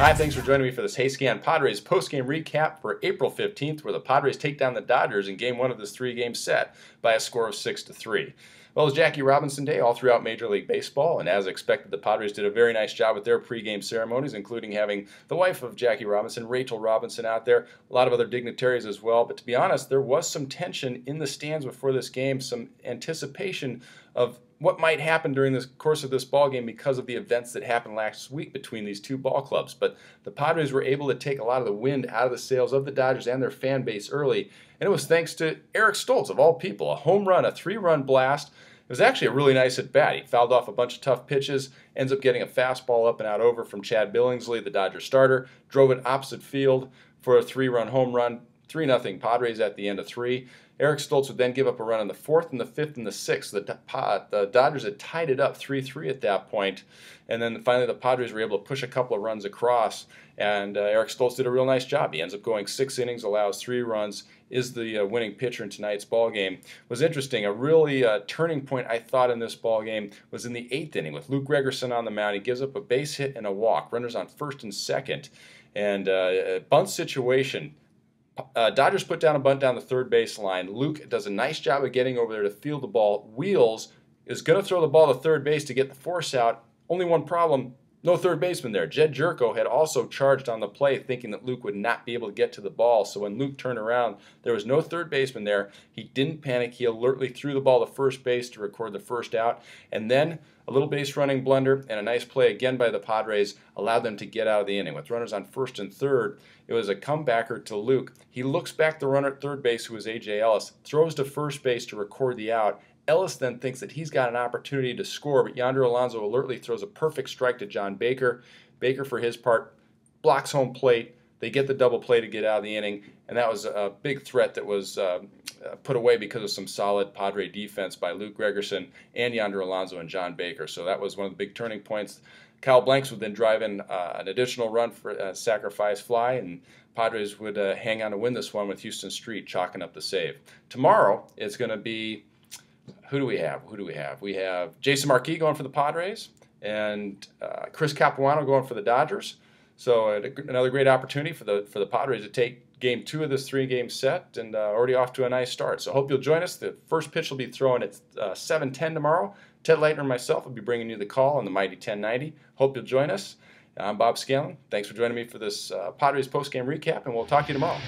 Hi, thanks for joining me for this HeyScan Padres postgame recap for April 15th, where the Padres take down the Dodgers in Game 1 of this three-game set by a score of 6-3. Well, it was Jackie Robinson Day all throughout Major League Baseball, and as expected, the Padres did a very nice job with their pregame ceremonies, including having the wife of Jackie Robinson, Rachel Robinson, out there, a lot of other dignitaries as well. But to be honest, there was some tension in the stands before this game, some anticipation of what might happen during the course of this ball game because of the events that happened last week between these two ball clubs. But the Padres were able to take a lot of the wind out of the sails of the Dodgers and their fan base early, and it was thanks to Eric Stoltz, of all people, a home run, a three-run blast. It was actually a really nice at-bat. He fouled off a bunch of tough pitches, ends up getting a fastball up and out over from Chad Billingsley, the Dodger starter, drove it opposite field for a three-run home run, 3-0 Padres at the end of three. Eric Stoltz would then give up a run in the fourth and the fifth and the sixth. The Dodgers had tied it up 3-3 at that point, and then finally the Padres were able to push a couple of runs across, and Eric Stoltz did a real nice job. He ends up going 6 innings, allows 3 runs, is the winning pitcher in tonight's ball game. It was interesting. A really turning point, I thought, in this ball game was in the 8th inning with Luke Gregerson on the mound. He gives up a base hit and a walk, runners on first and second, and a bunt situation. Dodgers put down a bunt down the third base line. Luke does a nice job of getting over there to field the ball. Wheels is going to throw the ball to third base to get the force out. Only one problem, no third baseman there. Jed Jerko had also charged on the play thinking that Luke would not be able to get to the ball. So when Luke turned around, there was no third baseman there. He didn't panic. He alertly threw the ball to first base to record the first out. And then a little base running blunder and a nice play again by the Padres allowed them to get out of the inning. With runners on first and third, it was a comebacker to Luke. He looks back the runner at third base, who was A.J. Ellis, throws to first base to record the out. Ellis then thinks that he's got an opportunity to score, but Yonder Alonso alertly throws a perfect strike to John Baker. Baker, for his part, blocks home plate. They get the double play to get out of the inning, and that was a big threat that was put away because of some solid Padre defense by Luke Gregerson and Yonder Alonso and John Baker. So that was one of the big turning points. Kyle Blanks would then drive in an additional run for a sacrifice fly, and Padres would hang on to win this one with Houston Street chalking up the save. Tomorrow it's going to be, who do we have? We have Jason Marquis going for the Padres and Chris Capuano going for the Dodgers. So another great opportunity for the Padres to take Game 2 of this three-game set, and already off to a nice start. So I hope you'll join us. The first pitch will be thrown at 7:10 tomorrow. Ted Leitner and myself will be bringing you the call on the mighty 1090. Hope you'll join us. I'm Bob Scanlon. Thanks for joining me for this Padres postgame recap, and we'll talk to you tomorrow.